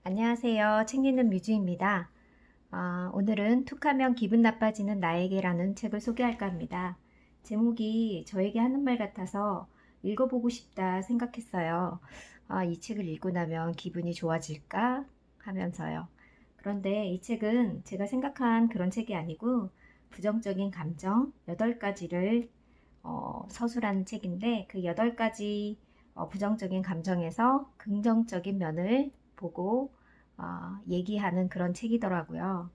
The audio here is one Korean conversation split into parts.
안녕하세요. 책 읽는 뮤즈입니다. 오늘은 툭하면 기분 나빠지는 나에게라는 책을 소개할까 합니다. 제목이 저에게 하는 말 같아서 읽어보고 싶다 생각했어요. 이 책을 읽고 나면 기분이 좋아질까 하면서요. 그런데 이 책은 제가 생각한 그런 책이 아니고 부정적인 감정 8가지를 서술하는 책인데 그 8가지 부정적인 감정에서 긍정적인 면을 보고 얘기하는 그런 책이더라고요.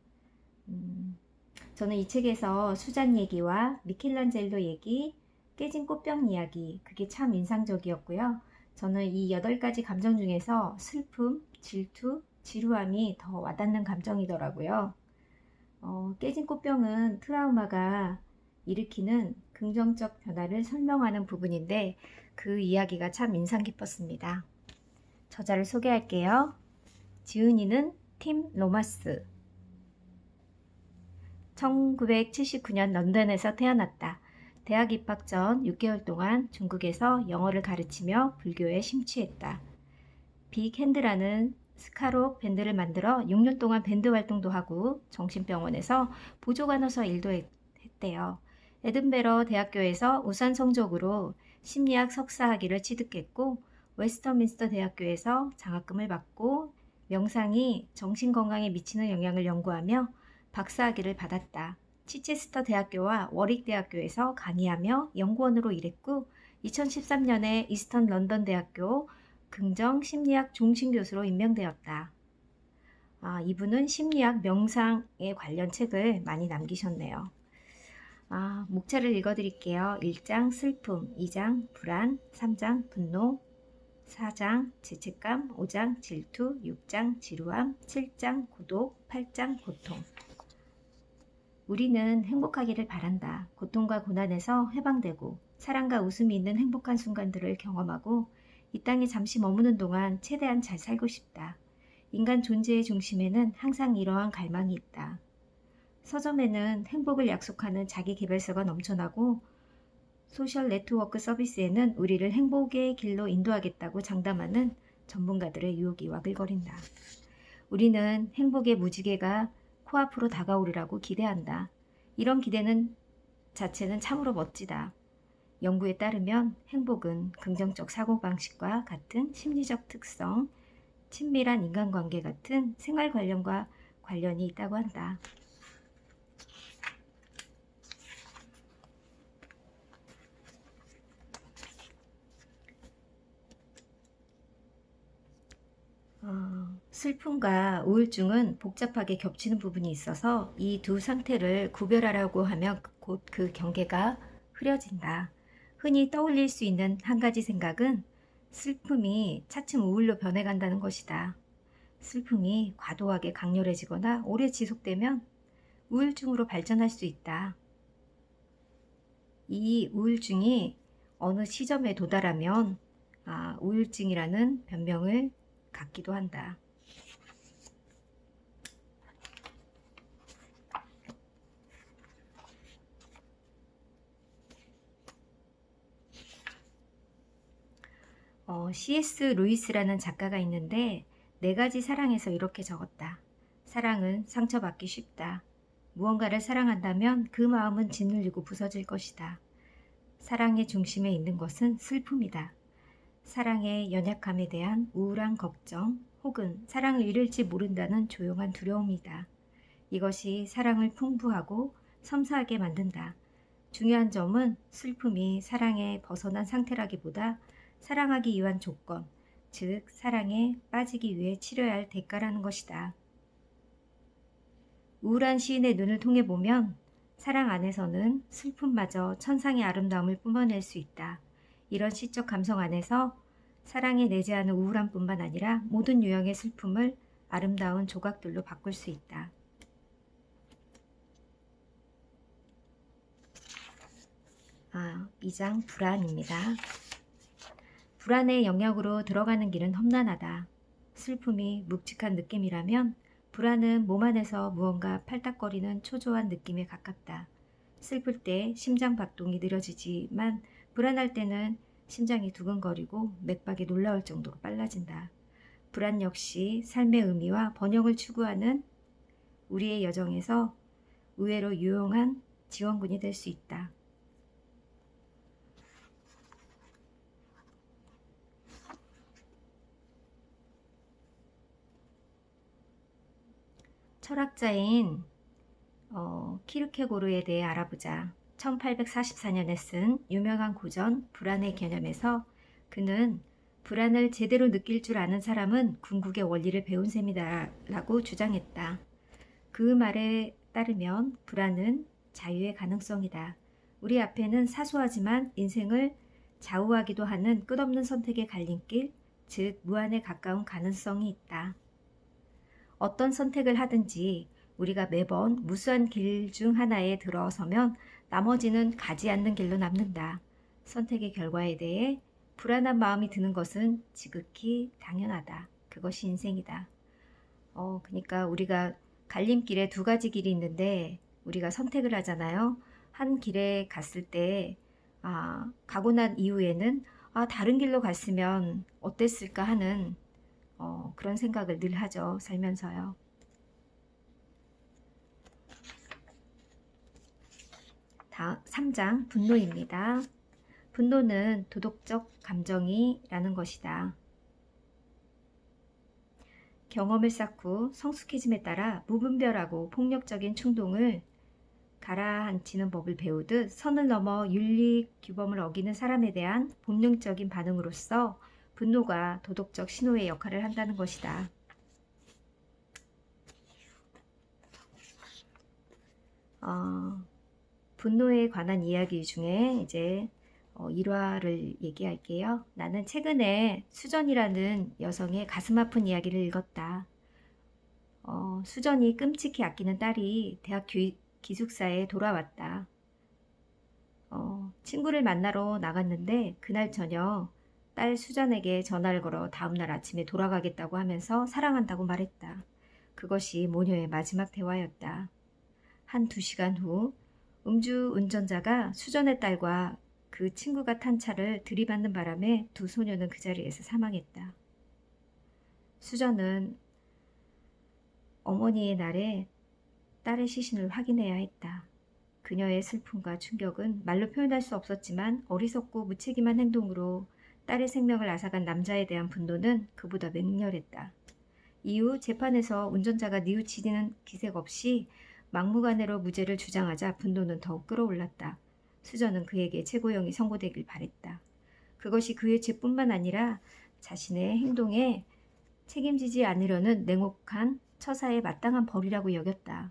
저는 이 책에서 수잔 얘기와 미켈란젤로 얘기, 깨진 꽃병 이야기, 그게 참 인상적이었고요. 저는 이 8가지 감정 중에서 슬픔, 질투, 지루함이 더 와닿는 감정이더라고요. 깨진 꽃병은 트라우마가 일으키는 긍정적 변화를 설명하는 부분인데 그 이야기가 참 인상 깊었습니다. 저자를 소개할게요. 지은이는 팀 로마스. 1979년 런던에서 태어났다. 대학 입학 전 6개월 동안 중국에서 영어를 가르치며 불교에 심취했다. 빅핸드라는 스카록 밴드를 만들어 6년 동안 밴드 활동도 하고 정신병원에서 보조간호사 일도 했대요. 에든베러 대학교에서 우수한 성적으로 심리학 석사학위를 취득했고 웨스터민스터 대학교에서 장학금을 받고 명상이 정신건강에 미치는 영향을 연구하며 박사학위를 받았다. 치체스터 대학교와 워릭 대학교에서 강의하며 연구원으로 일했고 2013년에 이스턴 런던 대학교 긍정 심리학 종신교수로 임명되었다. 이분은 심리학 명상에 관련 책을 많이 남기셨네요. 목차를 읽어드릴게요. 1장 슬픔, 2장 불안, 3장 분노, 4장 죄책감, 5장 질투, 6장 지루함, 7장 고독, 8장 고통. 우리는 행복하기를 바란다. 고통과 고난에서 해방되고 사랑과 웃음이 있는 행복한 순간들을 경험하고 이 땅에 잠시 머무는 동안 최대한 잘 살고 싶다. 인간 존재의 중심에는 항상 이러한 갈망이 있다. 서점에는 행복을 약속하는 자기계발서가 넘쳐나고 소셜 네트워크 서비스에는 우리를 행복의 길로 인도하겠다고 장담하는 전문가들의 유혹이 와글거린다. 우리는 행복의 무지개가 코앞으로 다가오리라고 기대한다. 이런 기대는 자체는 참으로 멋지다. 연구에 따르면 행복은 긍정적 사고방식과 같은 심리적 특성, 친밀한 인간관계 같은 생활 관련과 관련이 있다고 한다. 슬픔과 우울증은 복잡하게 겹치는 부분이 있어서 이 두 상태를 구별하라고 하면 곧 그 경계가 흐려진다. 흔히 떠올릴 수 있는 한 가지 생각은 슬픔이 차츰 우울로 변해간다는 것이다. 슬픔이 과도하게 강렬해지거나 오래 지속되면 우울증으로 발전할 수 있다. 이 우울증이 어느 시점에 도달하면 우울증이라는 변명을 갖기도 한다. C.S. 루이스라는 작가가 있는데 4가지 사랑에서 이렇게 적었다. 사랑은 상처받기 쉽다. 무언가를 사랑한다면 그 마음은 짓눌리고 부서질 것이다. 사랑의 중심에 있는 것은 슬픔이다. 사랑의 연약함에 대한 우울한 걱정 혹은 사랑을 잃을지 모른다는 조용한 두려움이다. 이것이 사랑을 풍부하고 섬세하게 만든다. 중요한 점은 슬픔이 사랑에 벗어난 상태라기보다 사랑하기 위한 조건, 즉 사랑에 빠지기 위해 치러야 할 대가라는 것이다. 우울한 시인의 눈을 통해 보면 사랑 안에서는 슬픔마저 천상의 아름다움을 뿜어낼 수 있다. 이런 시적 감성 안에서 사랑에 내재하는 우울함뿐만 아니라 모든 유형의 슬픔을 아름다운 조각들로 바꿀 수 있다. 2장 불안입니다. 불안의 영역으로 들어가는 길은 험난하다. 슬픔이 묵직한 느낌이라면 불안은 몸 안에서 무언가 팔딱거리는 초조한 느낌에 가깝다. 슬플 때 심장 박동이 느려지지만 불안할 때는 심장이 두근거리고 맥박이 놀라울 정도로 빨라진다. 불안 역시 삶의 의미와 번영을 추구하는 우리의 여정에서 의외로 유용한 지원군이 될 수 있다. 철학자인 키르케고르에 대해 알아보자. 1844년에 쓴 유명한 고전 불안의 개념에서 그는 불안을 제대로 느낄 줄 아는 사람은 궁극의 원리를 배운 셈이다 라고 주장했다. 그 말에 따르면 불안은 자유의 가능성이다. 우리 앞에는 사소하지만 인생을 좌우하기도 하는 끝없는 선택의 갈림길, 즉 무한에 가까운 가능성이 있다. 어떤 선택을 하든지 우리가 매번 무수한 길 중 하나에 들어서면 나머지는 가지 않는 길로 남는다. 선택의 결과에 대해 불안한 마음이 드는 것은 지극히 당연하다. 그것이 인생이다. 그러니까 우리가 갈림길에 두 가지 길이 있는데 우리가 선택을 하잖아요. 한 길에 갔을 때 가고 난 이후에는 다른 길로 갔으면 어땠을까 하는 그런 생각을 늘 하죠. 살면서요. 3장 분노입니다. 분노는 도덕적 감정이라는 것이다. 경험을 쌓고 성숙해짐에 따라 무분별하고 폭력적인 충동을 가라앉히는 법을 배우듯 선을 넘어 윤리 규범을 어기는 사람에 대한 본능적인 반응으로서 분노가 도덕적 신호의 역할을 한다는 것이다. 분노에 관한 이야기 중에 이제 1화를 얘기할게요. 나는 최근에 수전이라는 여성의 가슴 아픈 이야기를 읽었다. 수전이 끔찍히 아끼는 딸이 대학 기숙사에 돌아왔다. 친구를 만나러 나갔는데 그날 저녁 딸 수전에게 전화를 걸어 다음날 아침에 돌아가겠다고 하면서 사랑한다고 말했다. 그것이 모녀의 마지막 대화였다. 한 2시간 후 음주 운전자가 수전의 딸과 그 친구가 탄 차를 들이받는 바람에 두 소녀는 그 자리에서 사망했다. 수전은 어머니의 날에 딸의 시신을 확인해야 했다. 그녀의 슬픔과 충격은 말로 표현할 수 없었지만 어리석고 무책임한 행동으로 딸의 생명을 앗아간 남자에 대한 분노는 그보다 맹렬했다. 이후 재판에서 운전자가 뉘우치는 기색 없이 막무가내로 무죄를 주장하자 분노는 더욱 끌어올랐다. 수전은 그에게 최고형이 선고되길 바랬다. 그것이 그의 죄뿐만 아니라 자신의 행동에 책임지지 않으려는 냉혹한 처사에 마땅한 벌이라고 여겼다.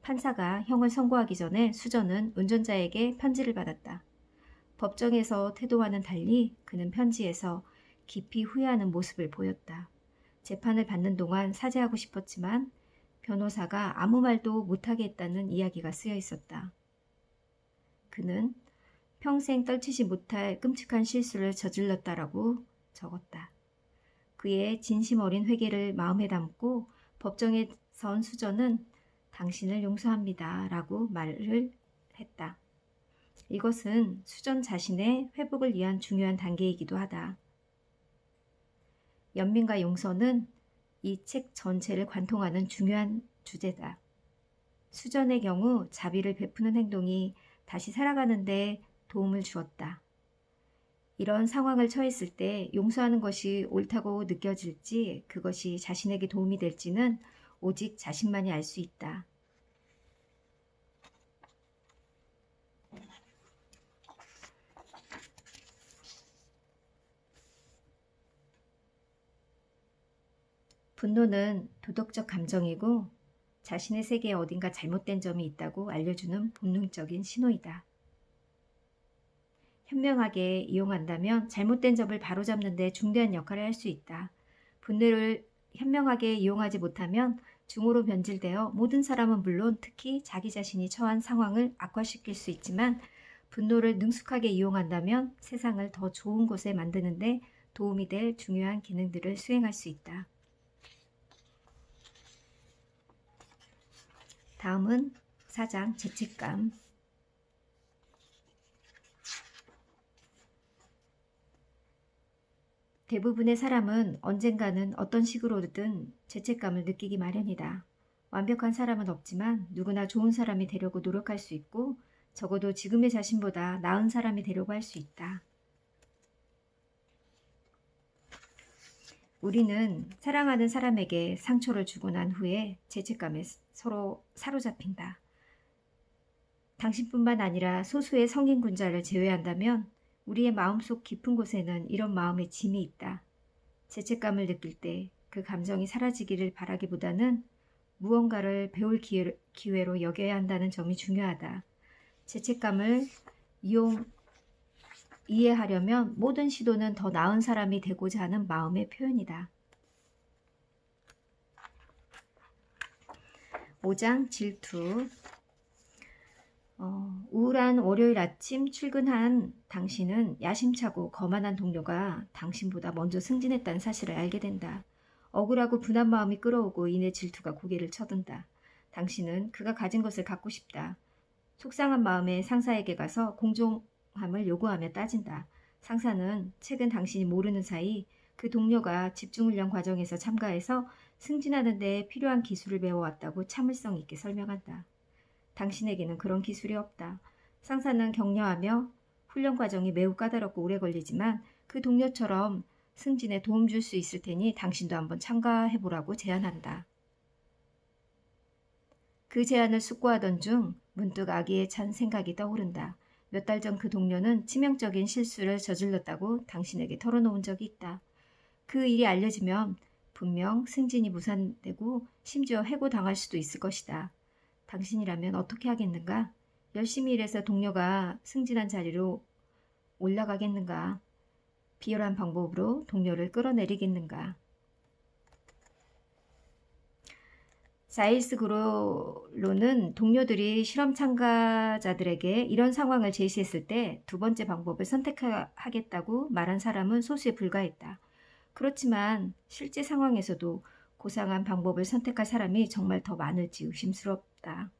판사가 형을 선고하기 전에 수전은 운전자에게 편지를 받았다. 법정에서 태도와는 달리 그는 편지에서 깊이 후회하는 모습을 보였다. 재판을 받는 동안 사죄하고 싶었지만 변호사가 아무 말도 못하게 했다는 이야기가 쓰여 있었다. 그는 평생 떨치지 못할 끔찍한 실수를 저질렀다라고 적었다. 그의 진심 어린 회개를 마음에 담고 법정에 선 수전은 당신을 용서합니다 라고 말을 했다. 이것은 수전 자신의 회복을 위한 중요한 단계이기도 하다. 연민과 용서는 이 책 전체를 관통하는 중요한 주제다. 수전의 경우 자비를 베푸는 행동이 다시 살아가는 데 도움을 주었다. 이런 상황을 처했을 때 용서하는 것이 옳다고 느껴질지 그것이 자신에게 도움이 될지는 오직 자신만이 알 수 있다. 분노는 도덕적 감정이고 자신의 세계에 어딘가 잘못된 점이 있다고 알려주는 본능적인 신호이다. 현명하게 이용한다면 잘못된 점을 바로잡는 데 중대한 역할을 할 수 있다. 분노를 현명하게 이용하지 못하면 중으로 변질되어 모든 사람은 물론 특히 자기 자신이 처한 상황을 악화시킬 수 있지만 분노를 능숙하게 이용한다면 세상을 더 좋은 곳에 만드는 데 도움이 될 중요한 기능들을 수행할 수 있다. 다음은 4장 죄책감. 대부분의 사람은 언젠가는 어떤 식으로든 죄책감을 느끼기 마련이다. 완벽한 사람은 없지만 누구나 좋은 사람이 되려고 노력할 수 있고 적어도 지금의 자신보다 나은 사람이 되려고 할 수 있다. 우리는 사랑하는 사람에게 상처를 주고 난 후에 죄책감에 서로 사로잡힌다. 당신뿐만 아니라 소수의 성인군자를 제외한다면 우리의 마음속 깊은 곳에는 이런 마음의 짐이 있다. 죄책감을 느낄 때 그 감정이 사라지기를 바라기보다는 무언가를 배울 기회로 여겨야 한다는 점이 중요하다. 죄책감을 이해하려면 모든 시도는 더 나은 사람이 되고자 하는 마음의 표현이다. 5장 질투. 우울한 월요일 아침 출근한 당신은 야심차고 거만한 동료가 당신보다 먼저 승진했다는 사실을 알게 된다. 억울하고 분한 마음이 끌어오고 이내 질투가 고개를 쳐든다. 당신은 그가 가진 것을 갖고 싶다. 속상한 마음에 상사에게 가서 공정함을 요구하며 따진다. 상사는 최근 당신이 모르는 사이 그 동료가 집중훈련 과정에서 참가해서 승진하는 데 필요한 기술을 배워왔다고 참을성 있게 설명한다. 당신에게는 그런 기술이 없다. 상사는 격려하며 훈련 과정이 매우 까다롭고 오래 걸리지만 그 동료처럼 승진에 도움 줄 수 있을 테니 당신도 한번 참가해보라고 제안한다. 그 제안을 숙고하던 중 문득 아기에 찬 생각이 떠오른다. 몇 달 전 그 동료는 치명적인 실수를 저질렀다고 당신에게 털어놓은 적이 있다. 그 일이 알려지면 분명 승진이 무산되고 심지어 해고당할 수도 있을 것이다. 당신이라면 어떻게 하겠는가? 열심히 일해서 동료가 승진한 자리로 올라가겠는가? 비열한 방법으로 동료를 끌어내리겠는가? 사일스 그로는 동료들이 실험 참가자들에게 이런 상황을 제시했을 때 두 번째 방법을 선택하겠다고 말한 사람은 소수에 불과했다. 그렇지만 실제 상황에서도 고상한 방법을 선택할 사람이 정말 더 많을지 의심스럽다.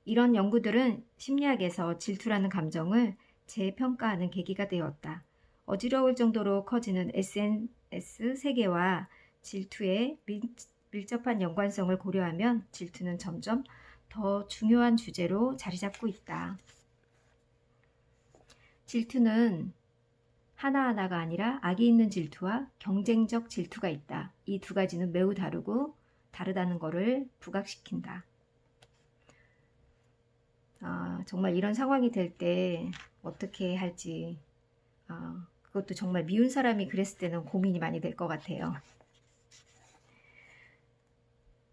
이런 연구들은 심리학에서 질투라는 감정을 재평가하는 계기가 되었다. 어지러울 정도로 커지는 SNS 세계와 질투의 밀접한 연관성을 고려하면 질투는 점점 더 중요한 주제로 자리 잡고 있다. 질투는 하나하나가 아니라 악이 있는 질투와 경쟁적 질투가 있다. 이 두 가지는 매우 다르다는 것을 부각시킨다. 정말 이런 상황이 될 때 어떻게 할지 그것도 정말 미운 사람이 그랬을 때는 고민이 많이 될 것 같아요.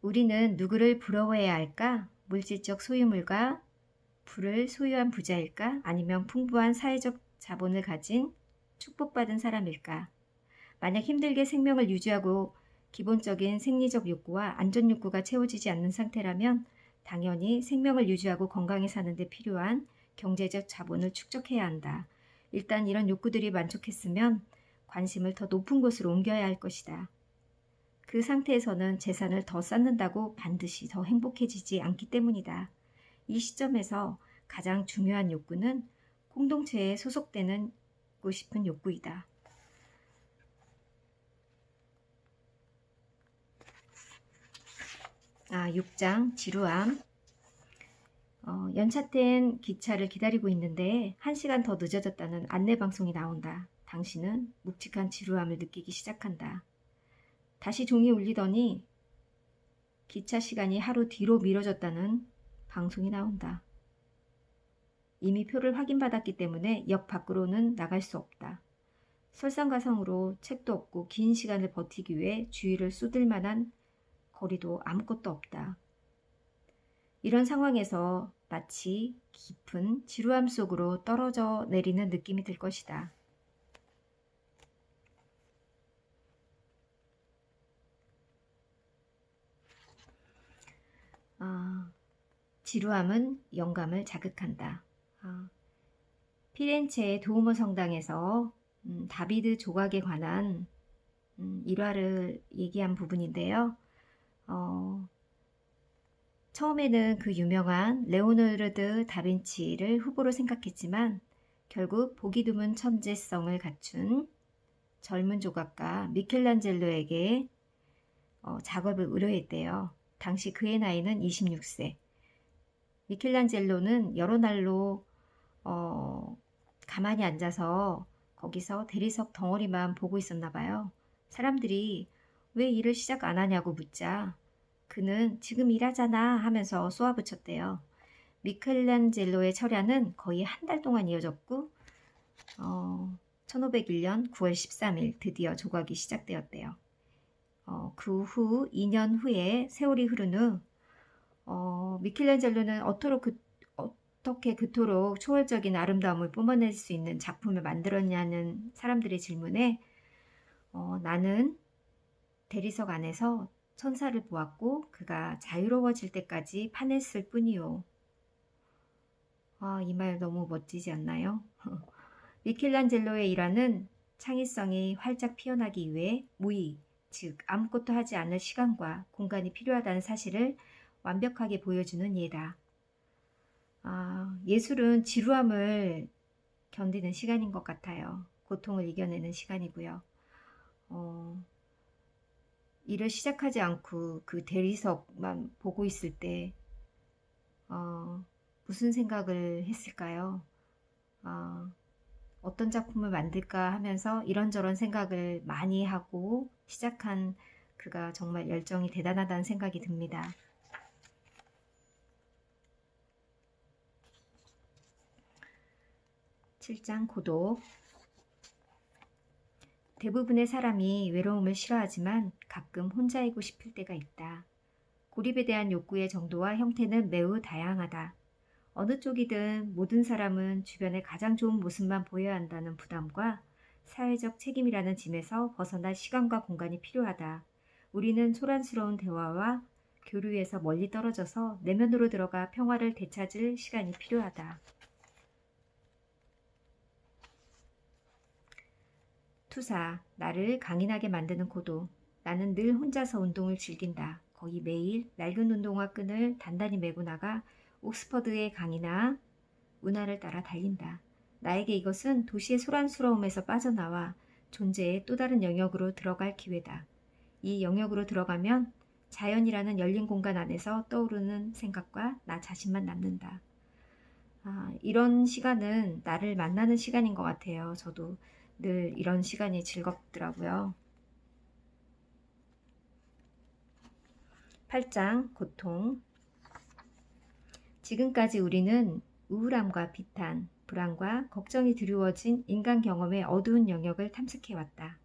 우리는 누구를 부러워해야 할까? 물질적 소유물과 부를 소유한 부자일까? 아니면 풍부한 사회적 자본을 가진 축복받은 사람일까? 만약 힘들게 생명을 유지하고 기본적인 생리적 욕구와 안전 욕구가 채워지지 않는 상태라면 당연히 생명을 유지하고 건강히 사는 데 필요한 경제적 자본을 축적해야 한다. 일단 이런 욕구들이 만족했으면 관심을 더 높은 곳으로 옮겨야 할 것이다. 그 상태에서는 재산을 더 쌓는다고 반드시 더 행복해지지 않기 때문이다. 이 시점에서 가장 중요한 욕구는 공동체에 소속되고 싶은 욕구이다. 아, 6장 지루함. 연착된 기차를 기다리고 있는데 1시간 더 늦어졌다는 안내방송이 나온다. 당신은 묵직한 지루함을 느끼기 시작한다. 다시 종이 울리더니 기차 시간이 하루 뒤로 미뤄졌다는 방송이 나온다. 이미 표를 확인받았기 때문에 역 밖으로는 나갈 수 없다. 설상가상으로 책도 없고 긴 시간을 버티기 위해 주위를 쏟을 만한 거리도 아무것도 없다. 이런 상황에서 마치 깊은 지루함 속으로 떨어져 내리는 느낌이 들 것이다. 지루함은 영감을 자극한다. 피렌체의 두오모 성당에서 다비드 조각에 관한 일화를 얘기한 부분인데요. 처음에는 그 유명한 레오나르도 다빈치를 후보로 생각했지만 결국 보기 드문 천재성을 갖춘 젊은 조각가 미켈란젤로에게 작업을 의뢰했대요. 당시 그의 나이는 26세. 미켈란젤로는 여러 날로 가만히 앉아서 거기서 대리석 덩어리만 보고 있었나 봐요. 사람들이 왜 일을 시작 안 하냐고 묻자 그는 지금 일하잖아 하면서 쏘아붙였대요. 미켈란젤로의 철야는 거의 한 달 동안 이어졌고 1501년 9월 13일 드디어 조각이 시작되었대요. 그 후 2년 후에 세월이 흐른 후 미켈란젤로는 어떻게 그토록 초월적인 아름다움을 뿜어낼 수 있는 작품을 만들었냐는 사람들의 질문에 나는 대리석 안에서 천사를 보았고 그가 자유로워질 때까지 파냈을 뿐이요. 이 말 너무 멋지지 않나요? 미켈란젤로의 일화는 창의성이 활짝 피어나기 위해 무의, 즉 아무것도 하지 않을 시간과 공간이 필요하다는 사실을 완벽하게 보여주는 예다. 예술은 지루함을 견디는 시간인 것 같아요. 고통을 이겨내는 시간이고요. 일을 시작하지 않고 그 대리석만 보고 있을 때 무슨 생각을 했을까요? 어떤 작품을 만들까 하면서 이런저런 생각을 많이 하고 시작한 그가 정말 열정이 대단하다는 생각이 듭니다. 7장 고독. 대부분의 사람이 외로움을 싫어하지만 가끔 혼자이고 싶을 때가 있다. 고립에 대한 욕구의 정도와 형태는 매우 다양하다. 어느 쪽이든 모든 사람은 주변의 가장 좋은 모습만 보여야 한다는 부담과 사회적 책임이라는 짐에서 벗어날 시간과 공간이 필요하다. 우리는 소란스러운 대화와 교류에서 멀리 떨어져서 내면으로 들어가 평화를 되찾을 시간이 필요하다. 투사, 나를 강인하게 만드는 고도. 나는 늘 혼자서 운동을 즐긴다. 거의 매일 낡은 운동화 끈을 단단히 메고 나가 옥스퍼드의 강이나 운하를 따라 달린다. 나에게 이것은 도시의 소란스러움에서 빠져나와 존재의 또 다른 영역으로 들어갈 기회다. 이 영역으로 들어가면 자연이라는 열린 공간 안에서 떠오르는 생각과 나 자신만 남는다. 이런 시간은 나를 만나는 시간인 것 같아요. 저도 늘 이런 시간이 즐겁더라고요. 8장 고통. 지금까지 우리는 우울함과 비탄, 불안과 걱정이 드리워진 인간 경험의 어두운 영역을 탐색해왔다.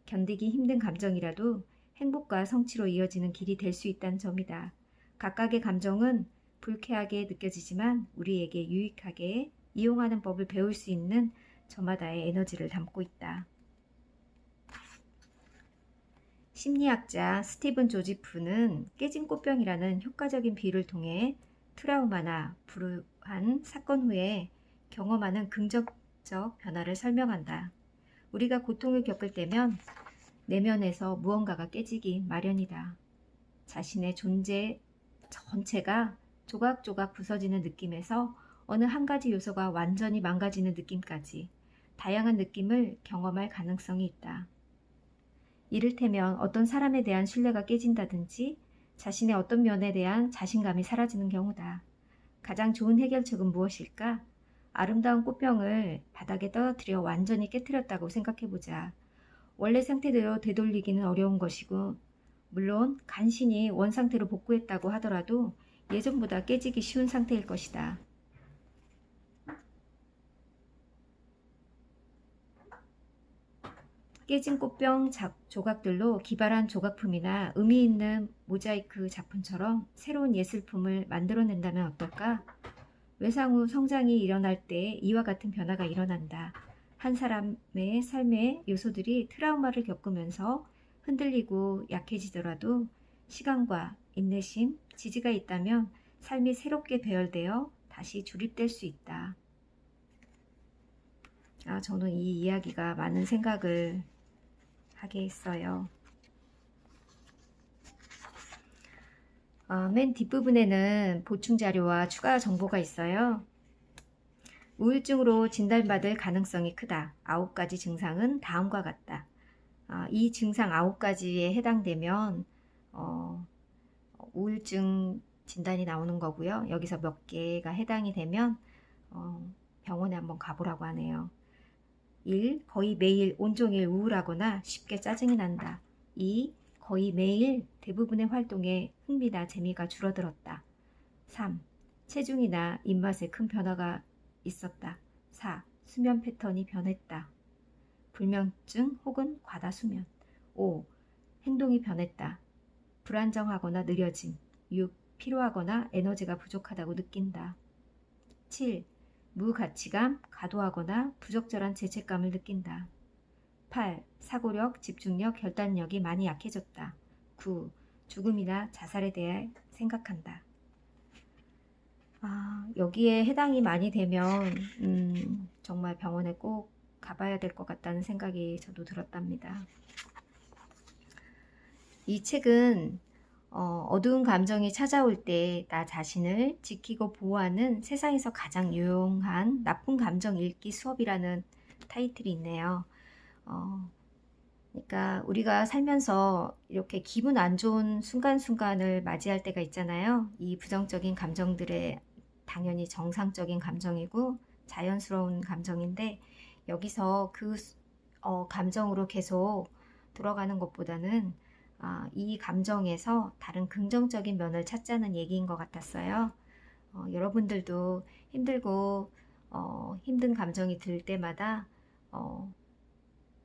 견디기 힘든 감정이라도 행복과 성취로 이어지는 길이 될 수 있다는 점이다. 각각의 감정은 불쾌하게 느껴지지만 우리에게 유익하게 이용하는 법을 배울 수 있는 저마다의 에너지를 담고 있다. 심리학자 스티븐 조지프는 깨진 꽃병이라는 효과적인 비유를 통해 트라우마나 불우한 사건 후에 경험하는 긍정적 변화를 설명한다. 우리가 고통을 겪을 때면 내면에서 무언가가 깨지기 마련이다. 자신의 존재 전체가 조각조각 부서지는 느낌에서 어느 한 가지 요소가 완전히 망가지는 느낌까지 다양한 느낌을 경험할 가능성이 있다. 이를테면 어떤 사람에 대한 신뢰가 깨진다든지 자신의 어떤 면에 대한 자신감이 사라지는 경우다. 가장 좋은 해결책은 무엇일까? 아름다운 꽃병을 바닥에 떨어뜨려 완전히 깨트렸다고 생각해보자. 원래 상태대로 되돌리기는 어려운 것이고 물론 간신히 원상태로 복구했다고 하더라도 예전보다 깨지기 쉬운 상태일 것이다. 깨진 꽃병 조각들로 기발한 조각품이나 의미 있는 모자이크 작품처럼 새로운 예술품을 만들어낸다면 어떨까? 외상 후 성장이 일어날 때 이와 같은 변화가 일어난다. 한 사람의 삶의 요소들이 트라우마를 겪으면서 흔들리고 약해지더라도 시간과 인내심, 지지가 있다면 삶이 새롭게 배열되어 다시 조립될 수 있다. 저는 이 이야기가 많은 생각을 하게 했어요. 맨 뒷부분에는 보충 자료와 추가 정보가 있어요. 우울증으로 진단받을 가능성이 크다. 9가지 증상은 다음과 같다. 이 증상 9가지에 해당되면 우울증 진단이 나오는 거고요. 여기서 몇 개가 해당이 되면 병원에 한번 가보라고 하네요. 1. 거의 매일 온종일 우울하거나 쉽게 짜증이 난다. 2. 거의 매일 대부분의 활동에 흥미나 재미가 줄어들었다. 3. 체중이나 입맛에 큰 변화가 있었다. 4. 수면 패턴이 변했다. 불면증 혹은 과다수면. 5. 행동이 변했다. 불안정하거나 느려짐. 6. 피로하거나 에너지가 부족하다고 느낀다. 7. 무가치감, 과도하거나 부적절한 죄책감을 느낀다. 8. 사고력, 집중력, 결단력이 많이 약해졌다. 9. 죽음이나 자살에 대해 생각한다. 여기에 해당이 많이 되면 정말 병원에 꼭 가봐야 될 것 같다는 생각이 저도 들었답니다. 이 책은 어두운 감정이 찾아올 때 나 자신을 지키고 보호하는 세상에서 가장 유용한 나쁜 감정 읽기 수업이라는 타이틀이 있네요. 그러니까 우리가 살면서 이렇게 기분 안 좋은 순간순간을 맞이할 때가 있잖아요. 이 부정적인 감정들의 당연히 정상적인 감정이고 자연스러운 감정인데 여기서 그 감정으로 계속 돌아가는 것보다는 이 감정에서 다른 긍정적인 면을 찾자는 얘기인 것 같았어요. 여러분들도 힘들고 힘든 감정이 들 때마다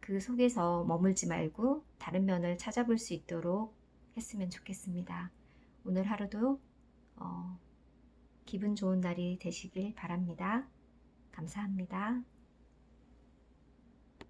그 속에서 머물지 말고 다른 면을 찾아볼 수 있도록 했으면 좋겠습니다. 오늘 하루도 기분 좋은 날이 되시길 바랍니다. 감사합니다.